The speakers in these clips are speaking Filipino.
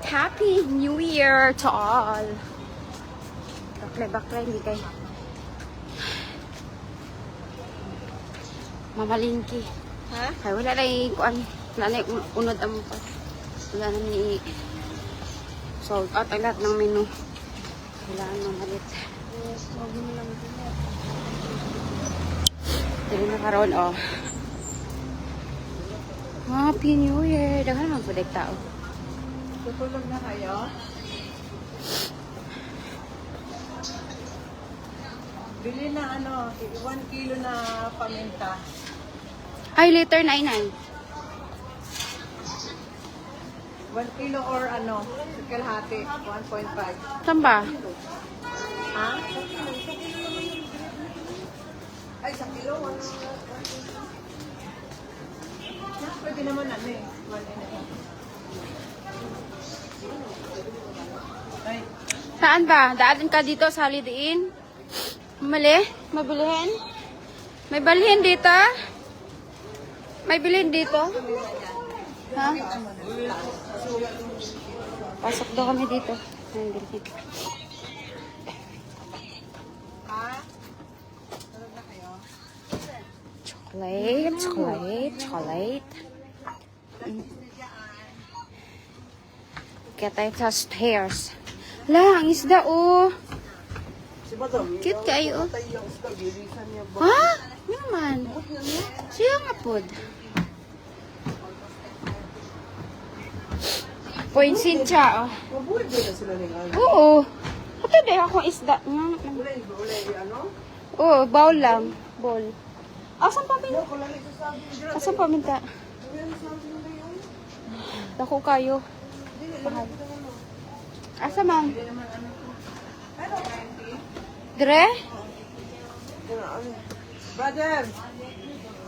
Happy New Year to all. Bakla, hindi kay mamalingki. Ha? Ay, wala na kuan. Wala na unod ang pa. Wala na ni sold out ang lahat ng menu. Wala na mamalit. Dili na karon oh. Happy New Year. Daghan man pud tao. Tutulog na kayo? Bili na 1 kilo na paminta. Ay, later na inay. 1 kilo or kalahati, 1.5. Saan ba? Ha? Ay, sa kilo, 1. Pwede naman 1 and a half. Ay, Saan ba? Daanan ka dito sa Holiday Inn? Mali? Mabilihin? May balihin dito? May bilhin dito? Ha? Pasok daw kami dito. May bilhin. ha? Tulog na kayo? Chocolate. Kaya tayo sa stairs. La, ang isda oh. Cute kayo oh. Ha? Ano naman? Siya nga pod. Point siya oh. Mabuhay ba na sila ng Oo. Ito din akong isda. Ulay, Oo, bowl lang. Bowl. Asan paminta? Asan paminta? Dako kayo. Mahal. Asa man? Dre? Brother!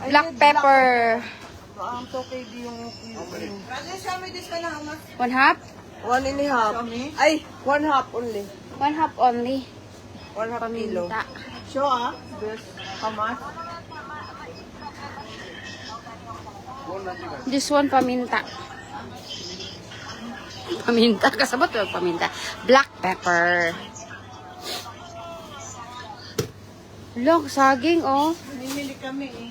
Black pepper. Ang tokay di yung Brother, show me this one how much? 1 half? 1 and a half. Ay, 1 half only. 1 half only. 1 half kilo. Paminta. Show this. How much? This one paminta. Paminta. Kasabot yung paminta. Black pepper. Look, saging oh. Namimili kami eh.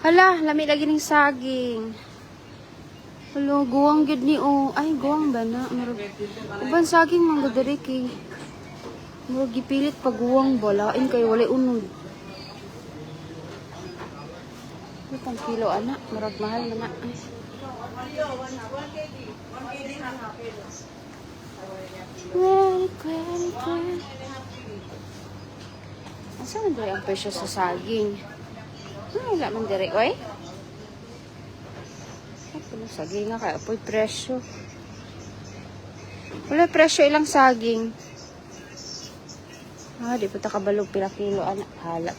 Hala, lami lagi ng saging. Hala, guwang gid ni oh. Ay, guwang ba na? Uban saging mangga diri kay. Murag gipilit pag guwang balain kay walay unod. Ito pang kilo ana, murag mahal na na. Well. Asa man diri ang presyo sa saging? Wala man diri, oy. Ano saging nga kaya po'y presyo. Wala presyo ilang saging. Di pa ta kabalog pila kilo ana. Hala,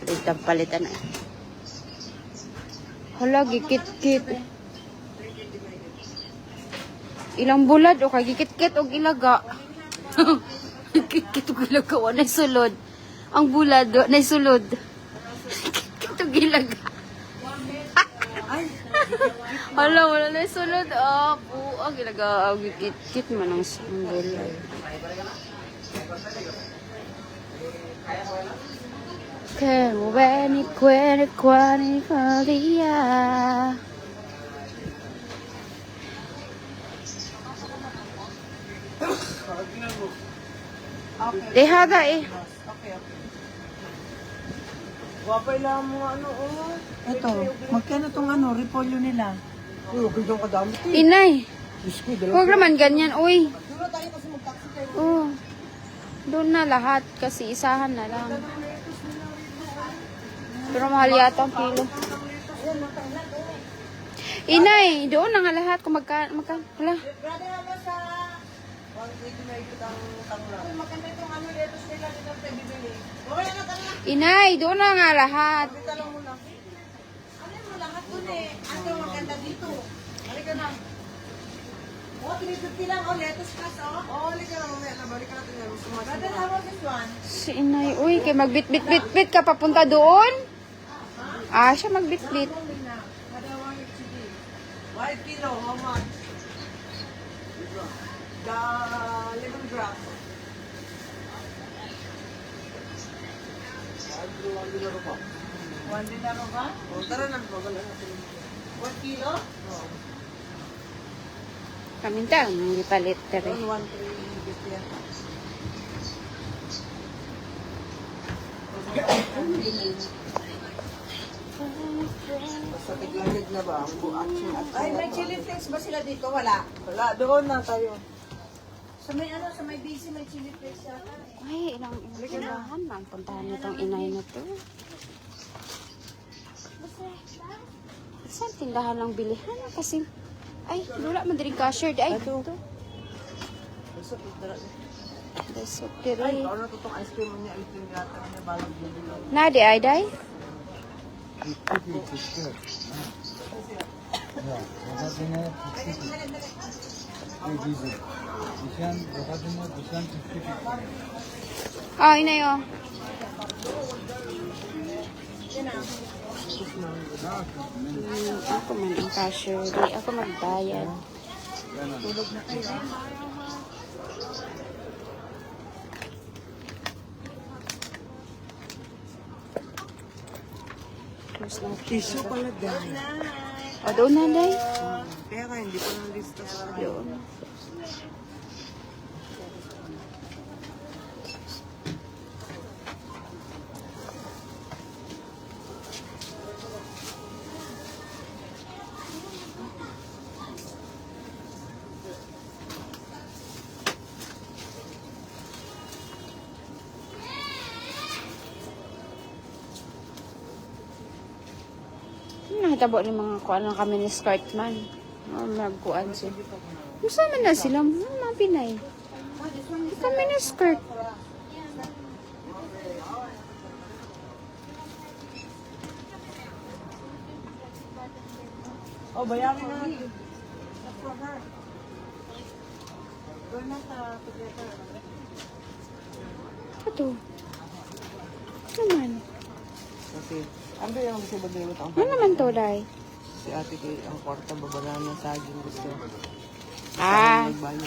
palit ana. Hala, gikit-kit. Ilang bulad o kay gikit-kit og ilaga. Gikit-kit og ilaga wala sulod. Ang bulad na sulod. Gikit-kit og ilaga. Wala na sulod. Ang ilaga gikit-kit man ang bulad. Que ven y cuere día. Dehada eh. Okay. Wapay lang mo Ito, magkano tong repolyo nila? Uy, gandang kadami. Inay. Iski, Huwag naman ganyan, uy. Duro tayo kasi mag-taxi kayo. Oh. Doon na lahat kasi isahan na lang. Pero mahal yata ang kilo. Inay, doon na nga lahat kung magka. Wala. Brother, ano sa 180 na ito ang tanglap? Maganda itong lettuce nila dito sa bibili. Okay na tanglap. Inay, doon na nga lahat. Talong muna. Ano mo lahat dun eh? Ano maganda dito? Halika na. Oh, 350 lang. Oh, lettuce kas, oh. Oh, halika na mamaya. Nabalik ka natin lang. Brother, how about this one? Si Inay, uy, kay magbit-bit-bit ka papunta doon. Siya magbit-bit. Kada 1 kilo, how much? The lemongrass. One dinaro ba? O, tara na po. 1 kilo? Oo. Kaminta, hindi palit tere. 1,350. Basta tiglamig na ba? Ay, may chili flakes ba sila dito? Wala. Wala, doon na tayo. Sa may ano, sa may busy, may chili flakes yata. Ay, ilang tindahan na ang puntahan nitong inay na to. Saan tindahan lang bilihan? Kasi, ay, wala man din cashier. Ay, ito. Basta pagdara. Dasok Ay, diri. ano to itong ice cream niya? Ice cream yata niya. Balang bubulaw. Nadi, ay, day? Oh, inay, oh. Ako man ang cashier. Di ako magbayad. Tulog na kayo. Tissue pala dahil. O, doon na, day. Kaya ka, hindi pa nang lista sa akin. Doon. Nakitabo ni mga kuan lang kami ni skirt man. Magkuan siya. Masama na sila, mga Pinay. Kami ni skirt. Oh, bayarin na natin. That's for her. We're not together. Ito. Naman. Kasi, ano yung gusto ba nilot ang Ano naman to, day? si ate kay ang kwarta babala ng saging gusto. Ah. Magbayo.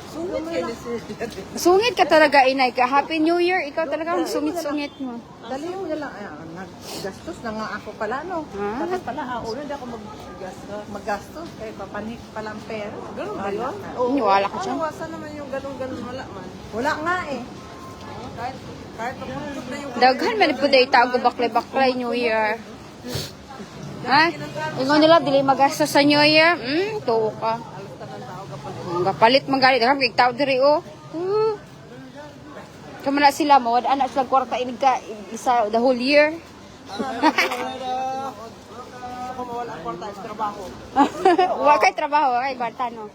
Sungit kayo na si ate. Sungit ka talaga, inay ka. Happy New Year. Ikaw talaga ang sungit-sungit mo. Dali mo na lang. Naggastos na nga ako pala, no? Ah. Dapat pala, una hindi ako maggastos. Kaya papanik pala ang pera. Ganun ba yun? Wala ka dyan. Iwasan naman yung ganun-ganun. Wala man. Wala nga eh. Kahit mapupunod na yung... Daghan man po day tago baklay-baklay New Year. Ha? Ingon nila, dili magastos sa New Year. Tuwa ka. Ang kapalit magalit. Kami tao diri o. Kama na sila mo, anak sila kwarta inig ka isa the whole year. Ako mawala ang kwarta sa trabaho. Wa kay trabaho, wa kay kwarta no.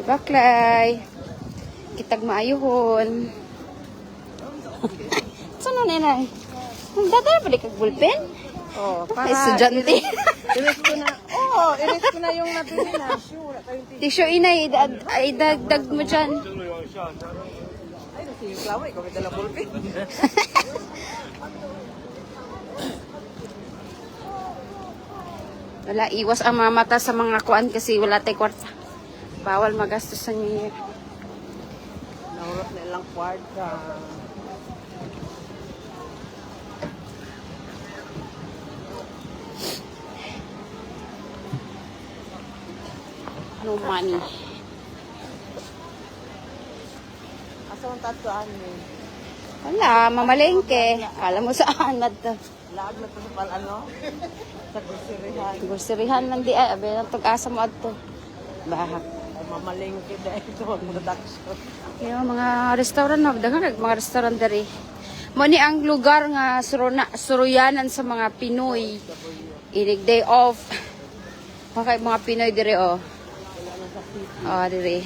Baklay. Kitag maayuhon. Saan na inay? Dadala pa di kag bulpen? Oh, Ay, estudyante. Iris ko na. Oh, iris ko na yung nabili na. Sure, wala tayong Tissue inay, idagdag mo dyan. Ay, nasi yung klawa. Ikaw may dala pulpi. Wala, iwas ang mga mata sa mga kuan kasi wala tayong kwarta. Bawal magastos sa New Year. Naurot na ilang kwarta. No money. Asa ang tatuan mo? Wala, mamalengke. Alam mo saan na to. Laag na to sa ano? Sa gusirihan. Gusirihan man di ay, abe na asa mo adto. Bahak. Ay, mamalengke dahil ito ang production. Yung mga restaurant na, daghang mga restaurant diri. Mo ni ang lugar nga suruyanan sa mga Pinoy. Inig day off. Okay, mga Pinoy diri oh. Oh, diri.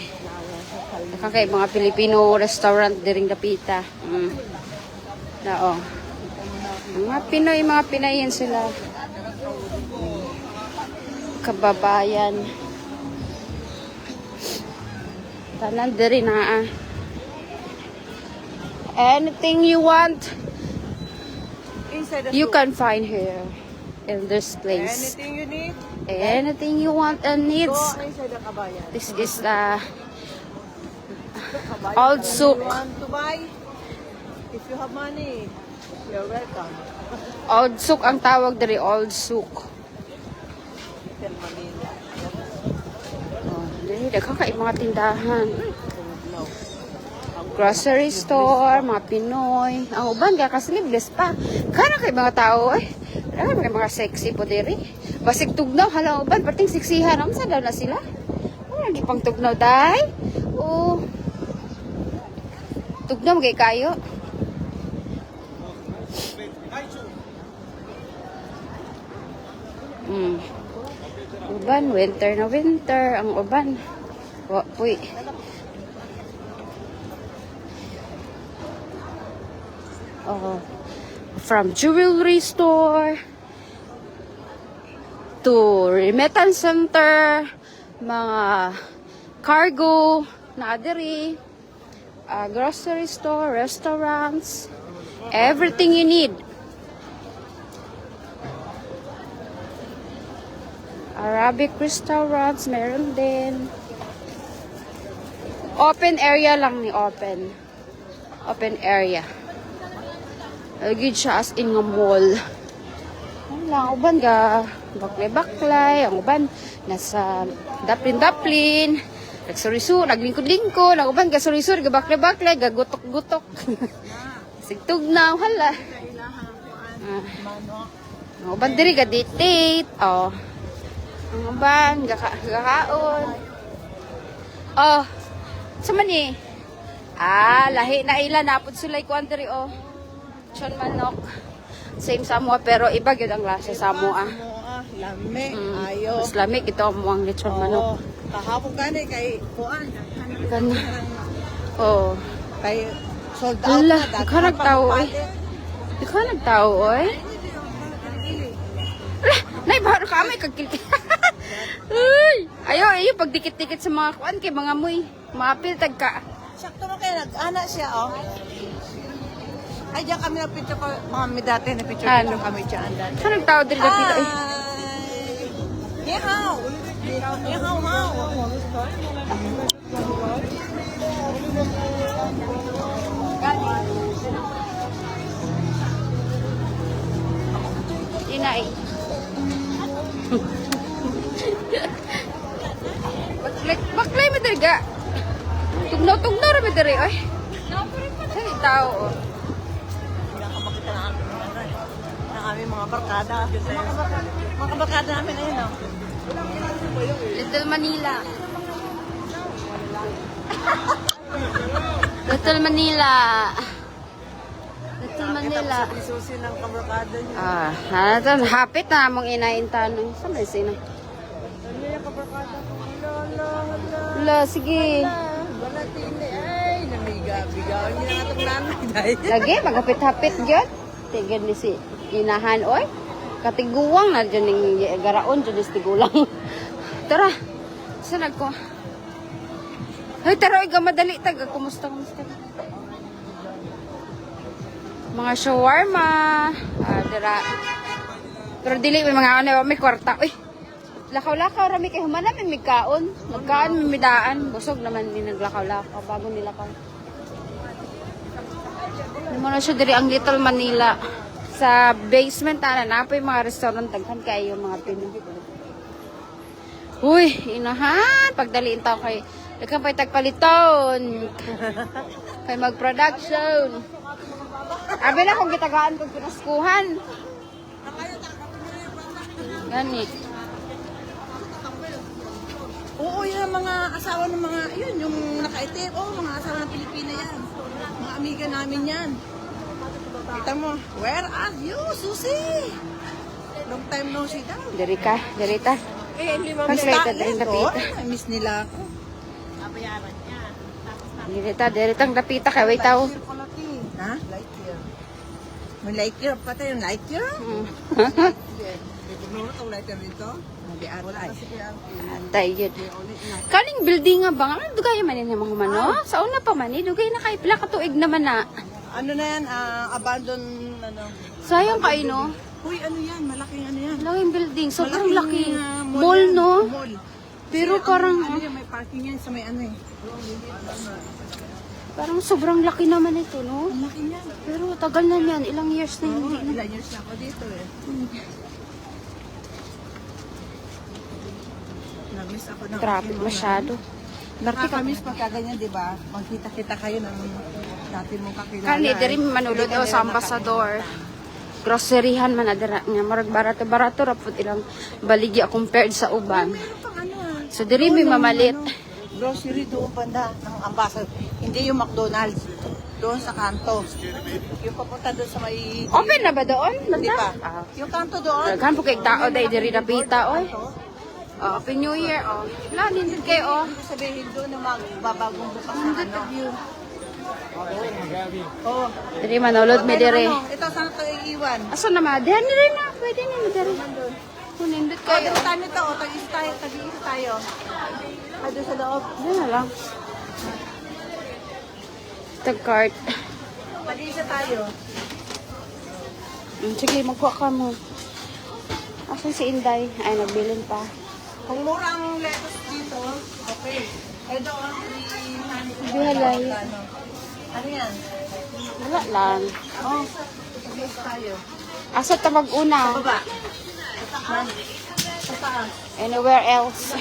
Okay, mga Filipino restaurant diring Dapita. Na oh. Mga Pinoy yan sila. kababayan. Tanan diri na. Anything you want, Inside the you store. can find here in this place. Anything you need, Anything you want and go needs. inside the kabayan. This is the Kabayan, Old if souk. you want to buy, if you have money, you're welcome. Old souk ang tawag diri, old souk. Tell Manila. Oh, diri daghang kay mga tindahan. No. Grocery store, mga Pinoy. Ang uban kaya ka-sleeveless pa. Kana kay mga tao ay. Ay, mga sexy po diri. Basig tugnaw hala uban pating siksihan am sa daw na sila. Ano lagi pang tugnaw day? Oh. Tugnaw kay kayo. Uban winter na winter ang uban. Wa puy. From jewelry store to remittance center, mga cargo na diri, grocery store, restaurants, everything you need. Arabic restaurants, meron din. Open area lang ni open. Open area. Agad siya as in nga mall. Ang lang, uban ga baklay-baklay. Ang uban nasa daplin-daplin. Nagsuriso, naglingkod-lingkod. Ang uban ga surisur, ga baklay-baklay, ga gutok-gutok. Sigtug na, hala. Ang uban diri ga date. Oh. Ang uban ga kaon. Oh. Sama ni. Lahi na ila napod sila ikuan diri oh. Lechon manok. Same Samoa pero iba gyud ang lasa Samoa. Lami, ayo. Mas lamig ito ang lechon manok. Kahapon gani kay kuan. Kana. Oh. Kay sold out Ala, na. ikaw nagtao oy. Ikaw nagtao oy. Nay baro ka may kagkilki. Uy, ayo pagdikit-dikit sa mga kuan kay mga muy. Maapil tag ka. Sakto na kaya nag-ana siya, oh. Ay, diyan kami na picture ko. Mga may dati na picture kami dyan. Ikaw nagtao diri dito eh. Ni hao. Ni hao hao. Inay. Baklay mo diri ga. Tugnaw ra mo diri oy. Ay tao oh. Pinakamakita na ng aming mga barkada. Mga barkada namin ayun, oh. Little Manila. Little Manila. Little Manila. Susi ng kabarkada niya. Ano hapit na mong inain tanong. Saan ba sino? Ano yung kabarkada ko? Hala. Wala, sige. Wala tindi. Ay, namiga-bigaw niya na itong nanay dahil. Lagi, magapit-hapit dyan. Tigil ni si inahan, oy. Katiguang na dyan yung garaon, dyan yung tigulang. Tara, saan ako? Ay, tara, iga madali taga. Kumusta? Mga shawarma. Dira. Pero dili, may mga ano, may kwarta. Uy, lakaw-lakaw, rami kay humana, may migkaon. Magkaan, may midaan. Busog naman ni naglakaw-lakaw bago nilakaw. Muna siya diri ang Little Manila. Sa basement na po yung mga restaurant. Taghan kayo yung mga Pinoy. Uy, inahan. Pagdaliin tao kay Nagkan pa'y tagpaliton. Kay mag-production. Abi na kung gitagaan kong pinaskuhan. Gani. Oo, yun ang mga asawa ng mga, yun, yung nakaitim. Oo, mga asawa ng Pilipina yan. Mga amiga namin yan. Kita mo, where are you, Susie? Long time no see daw. Dari ka, dari ta. Eh, hindi mo Translated rin dapita. miss nila ako. Dari tang dapita kay way tao. Ha? Light year. May light year pa tayo, light year? Ano itong letter dito? Wala kasi kaya. Atay yun. Kaling building nga ba? Ano dugay man yun yung mga mano? Sa una pa man, dugay na kay pila ka tuig naman na. Ano na yan? Abandon, ano? Sayang kayo, no? Uy, ano yan? Malaking ano yan? Laking building. Sobrang Malaking, laki. mall Mall, yan. no? Mall. Pero Kasi parang, ano yan, may parking yan sa may ano eh. parang sobrang laki naman ito, no? Ang laki niyan. Pero tagal na yan. Ilang years na hindi na. Ilan years na ako dito eh. Namiss ako ng Traffic masyado. Dati ka. Nakakamiss pagka ganyan, di ba? Magkita-kita kayo ng dati mong kakilala. Kani, diri manulod o sa ambasador. Groceryhan man na dira nga. Marag barato-barato rapod ilang baligya compared sa uban. Meron pang ano ah. So diri may mamalit. Grocery doon banda ng ambassador. Hindi yung McDonald's. Doon sa kanto. Yung papunta doon sa may... Open na ba doon? Di ba? Ah. Yung kanto doon. Daghan po kay tao dahil diri napita, oy. Oh, Happy New Year, oh. Wala, nindot kayo, oh. Ibig sabihin doon na magbabagong bukas na ano. Oh. Diri manulod may diri. Ano, ito saan ito iiwan? Asa na ma? Diyan ni rin na. Pwede ni diri. Kung nindot Kaya kayo. doon tayo nito. O, tag-iisa tayo. Ay, doon sa loob. Diyan na lang. Tag-cart. Tag-iisa tayo. Sige, magkuha ka mo. Asan si Inday? Ay, nagbilin pa. Kung mura ang lettuce dito, okay. Eh doon, Bihalay. Ano yan? Wala lang. Oh, tag-iisa tayo. Asa ta mag-una? Baba. Sa taas. Anywhere else?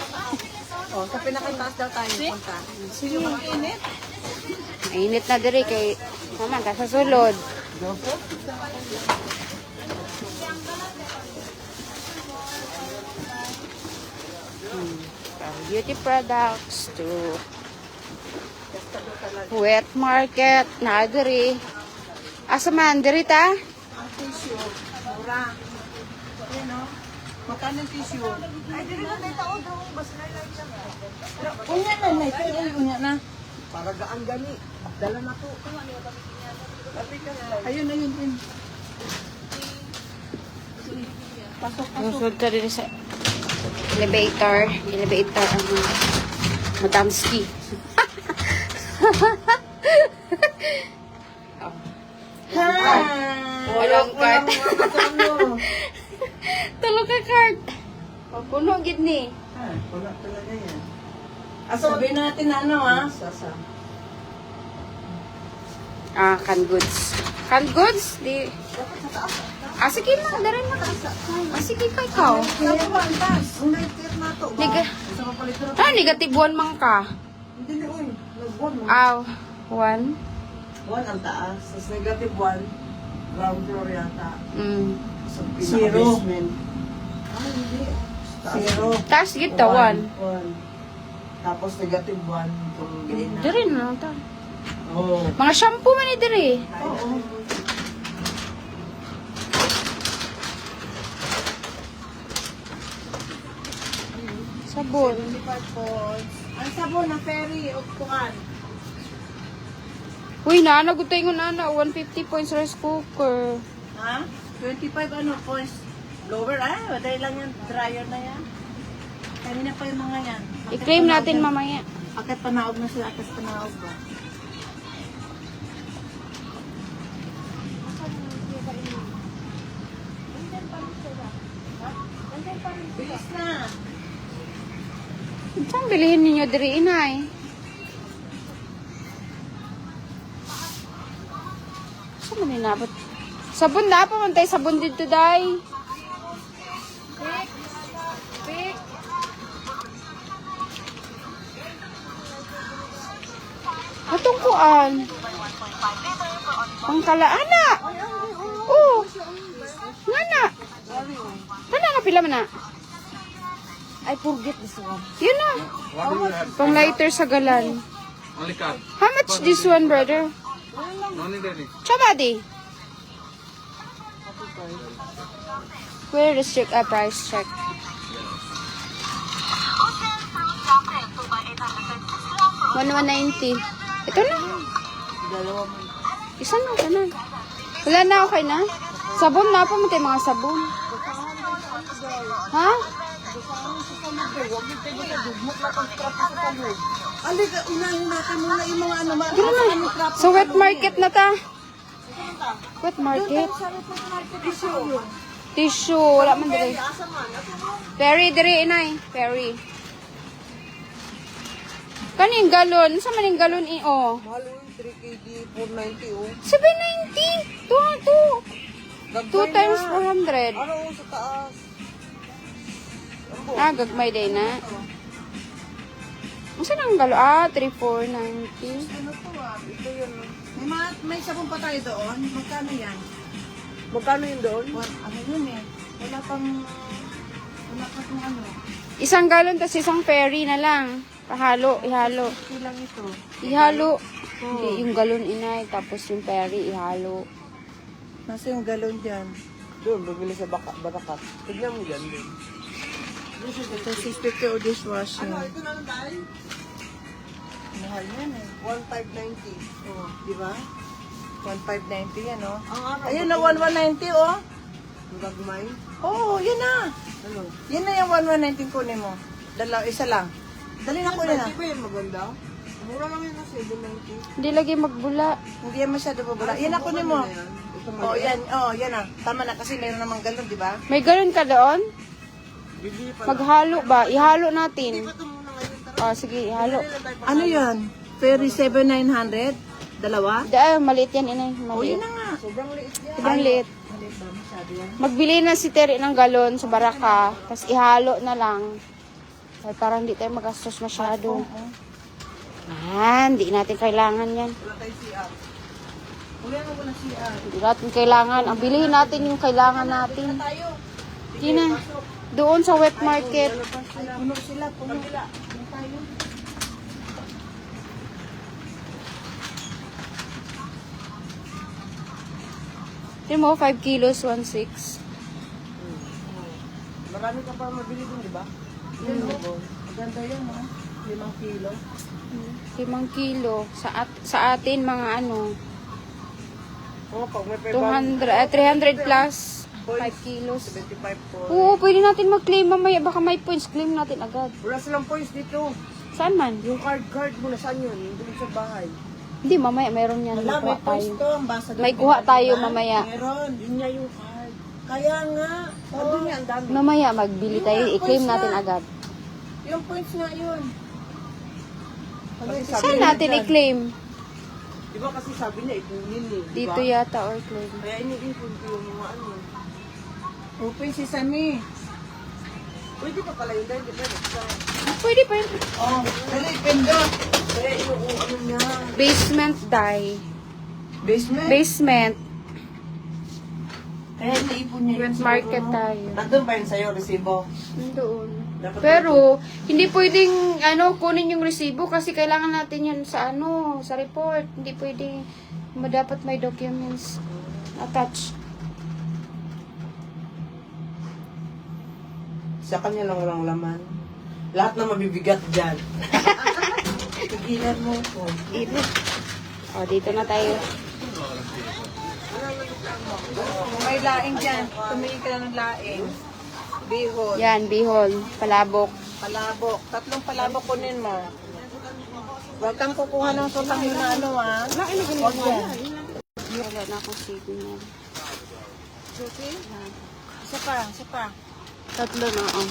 Oh, sa pinakataas daw tayo punta. Sige. Yung init. Mainit na diri kay naman ta sa sulod. From beauty products to wet market na diri. Asa man diri ta? Ang tissue, mura. Ayan o. Magkano ang tissue? Ay, dili na tayo tao daw. Basta na lang siya. Unya na, na. Ito ay unya na. Para gaan gani. Dala na to. Ayun, ayun din. Pasok, pasok. Musod ta diri sa elevator. Elevator ang Madamski. Walang card. Tulog ka card. Puno gid ni. Wala talaga yan. Sabihin natin na ano ha? Sasa. Ah, canned goods. Canned goods? Di. Ah, sige na. Darin na. Ah, sige ka ikaw. Kaya ba, ang taas. Ang lighter na to. Niga. Sa mapalito na. Ah, negative 1 man ka. Hindi na, uy. Nag-1 mo. Aw. 1. 1 ang taas. Tapos negative 1. Ground floor yata. Sa Zero. pinaka-basement. Ah, hindi. Zero. Taas gito 1. 1. Tapos negative 1 itong green na. Darin na ta. Oo. Mga shampoo man ni diri. Oo. Sabon. 25 points. Ang sabon na ferry, upuan. Uy, naanagutay ko na 150 points rice cooker. Ha? 25 ano points. Blower, madali lang yan. Dryer na yan. Kanina pa yung mga yan. I-claim natin mamaya. Akit panaog na sila. Akit panaog ba? Bilis na. Saan bilihin ninyo diri inay? Saan man inabot? Sabon na pa man tayo sabon dito day. Pick. Atong kuan. Pangkalaana. Oh. Ngana. Kana na pila man na? I forget this one. Yun na. Pang lighter sa galan. Only card. How much this one, brother? Only daddy. Chabadi. Where is check? Price check. $190. Ito na. Dalawa mo. Isa na, ito na. Wala na, okay na. Sabon na pa, matay mga sabon. Ha? Ali, unahin natin muna yung mga ano, Gano'n na. Sa wet market na ta. Wet market. Tissue. Wala man dire. Perry, dire, inay. Perry. Kaning galon. Sa maning galon oh. Mahal yung 3 kg, 490 oh. 790. 2 times 400. Ano sa taas? Ah, gagmay din na. Saan ang galon? 3,490. Ano to ito yun. May sabon pa tayo doon. Magkano yan? Magkano yun doon? Ano yun eh. Wala pang ano. Isang galon tas isang ferry na lang. Ihalo. Ito lang ito. Ihalo. Hindi, yung galon inay, tapos yung ferry, ihalo. Nasa yung galon dyan? Doon, bumili sa barakat. Tignan mo dyan. Ito 650 o dishwashing. Ano, ito na lang tayo? Mahal yan eh. 1,590. Oh, di ba? 1,590 yan oh. Ayun na 1,190 oh. Ang gagmay? Oo, yun na. Ano? Yun na yung 1,190 kunin mo. Isa lang. Dali na kunin na. Hindi ba yung maganda? Mura lang yun na 790. Hindi lagi magbula. Hindi yan masyado babula. Yan na kunin mo. Oh, yan. Oh, yan na. Tama na kasi mayroon namang galon, di ba? May galon ka doon? Maghalo ba? Ihalo natin. Oh, sige, ihalo. Ano yan? Ferry 7,900? Dalawa? Maliit yan, inay. Oh, Maliit. yun na nga. Sobrang liit yan. Sobrang liit. Maliit ba? Masyado yan. Magbili na si Terry ng galon sa baraka, tapos ihalo na lang. Ay, parang hindi tayo magastos masyado. Hindi natin kailangan yan. Wala tayong CR. Wala na wala CR. Hindi natin kailangan. Ang bilhin natin yung kailangan natin. Tayo. Yun na. Doon sa wet market. Ay, puno sila. Puno. Puno tayo. Tingnan mo, 5 kilos, 1.6. Marami ka pa mabili dun, di ba? Maganda yan, ha? 5 kilo. 5 kilo. Sa atin, mga ano, Oo, pag may 300 plus 5 kilos. 75 po. Oo, pwede natin mag-claim mamaya. Baka may points, claim natin agad. Wala silang points dito. Saan man? Yung card mo, nasaan yun? Doon sa bahay. Hindi, mamaya mayroon yan. Wala, May may kuha points tayo. to. Ang basa doon. May kuha tayo mamaya. Meron. Yun nga yung card. Kaya nga. Sabi niya, ang dami. Mamaya magbili tayo. I-claim natin agad. Yung points nga yun. Saan natin i-claim? Di ba kasi sabi niya, ipunin eh. Dito yata or claim. Kaya ini-ipon ko yung mga ano. Open si Sami. Pwede pa pala yun dahil, di ba? Pwede pa yun. Oh, dali, pindot. Kaya yung ano niya. Basement die. Basement? Basement. Kaya naipon niya Wet market tayo. Nandun ba yun sa'yo, resibo? Doon. Pero, hindi pwedeng, kunin yung resibo kasi kailangan natin yun sa, sa report. Hindi pwedeng, dapat may documents attached. Sa kanya lang walang laman. Lahat na mabibigat dyan. Tigilan mo po. O, dito na tayo. May laing dyan. Tumingin ka na ng laing. Bihon. Yan, bihon, palabok. Palabok. 3 palabok kunin mo. Huwag kang kukuha ng sutang yun na Huwag yan. Wala na akong signal. Okay? Isa pa, isa pa. 3 na, oh.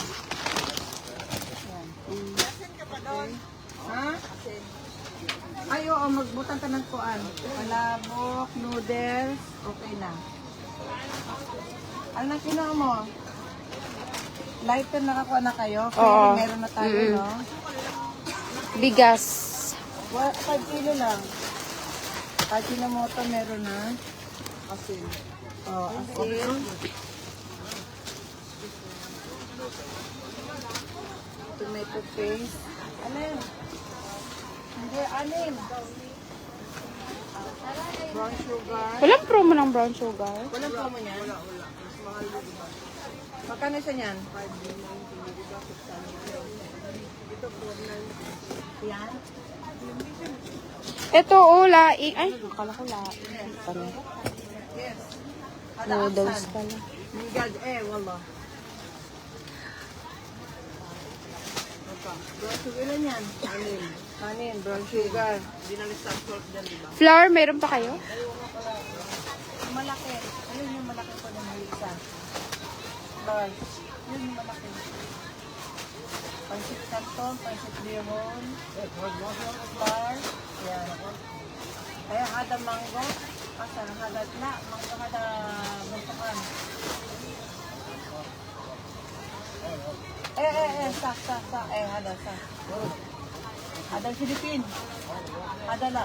Ha? Ay, oo, magbutang ka ng kuan. Palabok, noodles, okay na. Ano na kinuha mo? Lighter nakakuha na kayo? Oo. Meron na tayo, no? Bigas. 5 kilo lang. Ajinomoto meron na. Asin. Oh, asin. Tomato paste. Alin? Hindi, alin? Brown sugar. Walang promo ng brown sugar. Walang promo niyan? Wala. Magkano isa niyan? 5. Yan? Ito, laing. Ay, nakala ko laing. Pala. Yes. Noodles pala. Mingad, wala. Brown sugar lang yan. Anin, brown sugar. Hindi na list salt dyan, di ba? Flour, meron pa kayo? Malaki. Ayun yung malaki ko na may isa. Flour. Yun yung malaki. Pansit canton, pansit bihon. Flour. Yan. Kaya hada mango. Asa, hada na. Mango hada buntukan. Sa. Hada, sa. Hada Philippine. Hada la.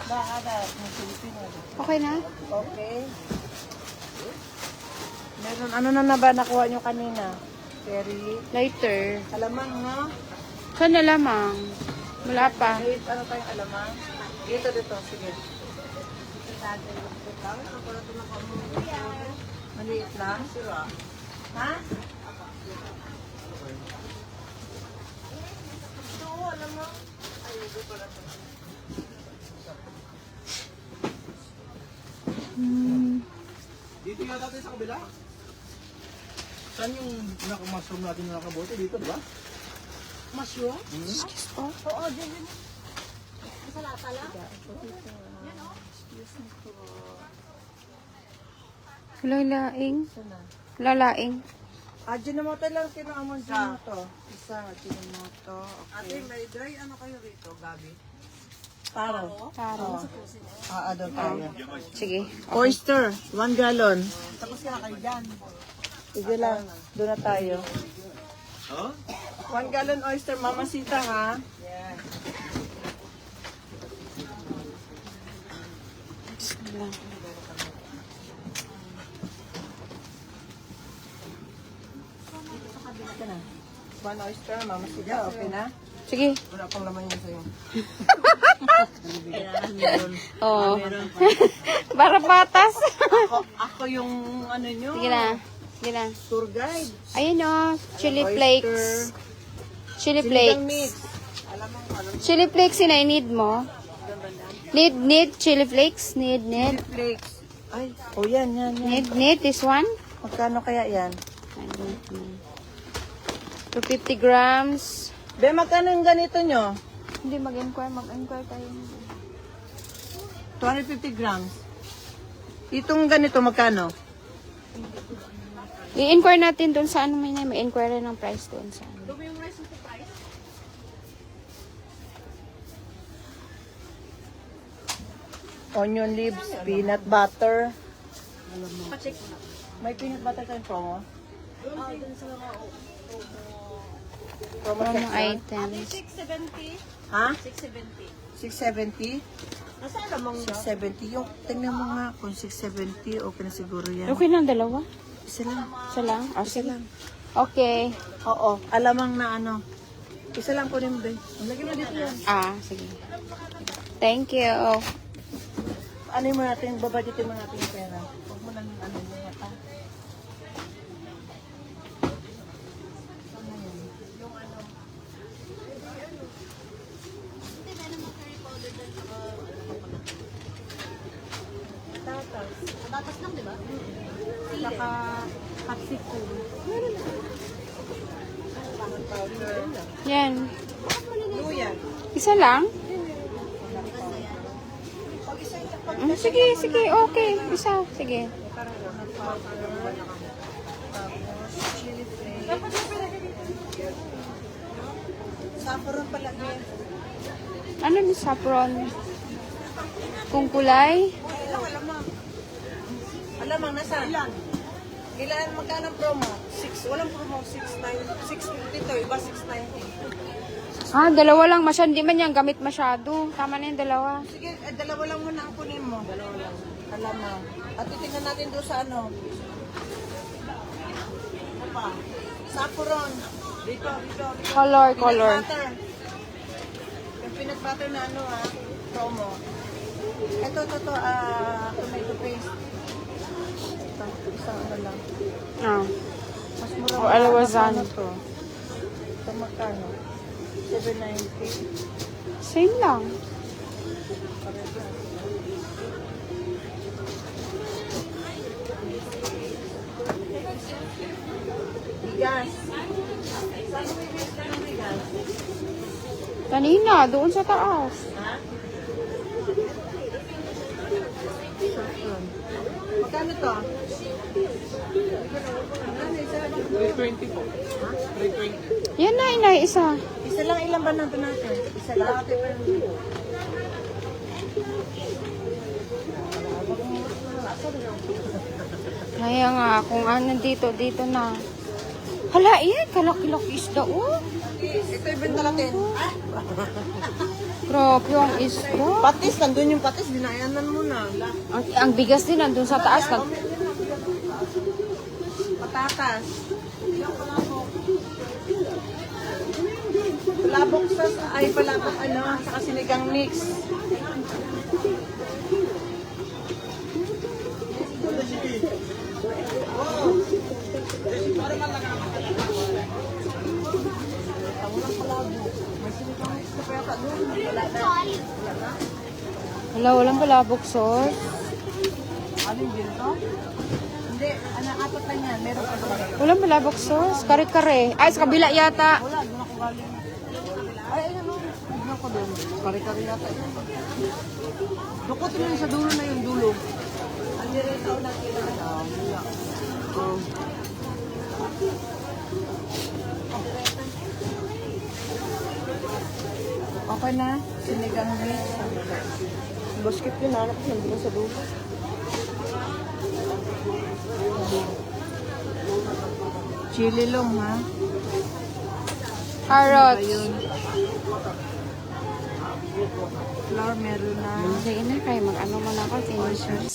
Hada ng Philippine. Okay na? Okay. Meron, ano na ba nakuha nyo kanina? Cherry. Later. Alamang, no? Saan na lamang? Wala pa. Wait, ano tayong alamang? Dito. Sige. Maliit lang? Ha? Ito, alam mo? Ayun, pala ito. Dito yata tayo sa kabila. Saan yung mushroom natin na nakabote? Dito, di ba? Mushroom? Excuse po. Oo, dyan. Sa lata lang? Lalaing. Sana. Lalaing. Ajinomoto lang, kinaamon dyan mo to. Isa, ajinomoto. Okay. Ate, may dry ano kayo rito, Gabi? Taro. Taro. Doon tayo. Sige. Oyster, 1 gallon. Tapos ka na kayo dyan. Sige lang, doon na tayo. Huh? 1 gallon oyster, mamasita ha? Yeah. Bismillah. Ito na. 1 oyster, mamasita, okay na? Sige. Wala pang laman yun sa'yo. Oo. Para patas. Ako yung ano nyo, Sige na. Sige na. tour guide. Ayun o. Chili Oyster. flakes. Chili Sinigang flakes. mix. Alam mo, Chili flakes yun ay need mo. Need chili flakes. Need. flakes. Ay, yan. Need this one. Magkano kaya yan? I don't know. 250 grams. Be, magkano yung ganito nyo? Hindi, mag-inquire tayo. 250 grams. Itong ganito, magkano? I-inquire natin doon sa ano may inquire ng price doon sa ano. Onion leaves, peanut butter. May peanut butter tayong promo? Promo Promo section? items. Ha? 670. 670? Nasaan namang 670? Yung, tingnan mo nga kung 670, okay na siguro yan. Okay lang, dalawa? Isa lang. Isa lang? Oh, Isa sige. lang. Okay. Oo, alamang na ano. Isa lang po rin, be. Lagyan mo dito yan. Sige. Thank you. Ano mo natin, babaditin mo natin yung pera. Huwag mo lang ano yung mata. Tatas lang, di ba? Saka capsicum. Yan. Luya. Isa lang? Sige, okay. Isa, sige. Chili flakes. Saffron pala yan. Ano ni saffron? Kung kulay? Alamang, nasaan? Ilan magkano promo? 6. Walang promo. 650 to. Iba 690. Dalawa lang. Hindi man yan gamit masyado. Tama na yung dalawa. Sige, dalawa lang muna ang kunin mo. Dalawa lang. Alamang. At titignan natin doon sa ano. Ano pa? Saffron. Dito. Color. Peanut butter. Yung peanut butter na ano promo. Ito, tomato paste. Ito, isang ano lang. Mas mura. Alawazan. Ano to? Ito magkano? 790. Same lang. Bigas. Kanina, doon sa taas. Magkano to? 320 po. 320. Yan na, inay, isa. Isa lang ilan ba natin natin? Isa lang. Kaya nga, kung ano dito na. Hala, kalaki-laki isda, oh. Ito ibenta natin. Grabe ang isda. Patis, nandun yung patis, dinayanan mo na. Ang bigas din nandun sa taas. Patatas. Palabok palabok saka sinigang mix. Wala, walang palabok sauce. Anong ginto? Hindi, apat lang yan. Meron pa ba? Walang palabok sauce. Kare-kare. Ay, sa kabila yata. Wala, doon ako galing. Ay, ayun o. Tignan ko doon. Kari-kari yata. Dukutin mo sa dulo na yung dulo. Hindi rin sa unang kailangan. Wala. Okay na. Sinigang mix. Basket yun, anak ko. Nandun sa dulo. Chili long, ha? Carrots. Ayun. Flour meron na. Sige na, kaya mag-ano mo na ako. Finish.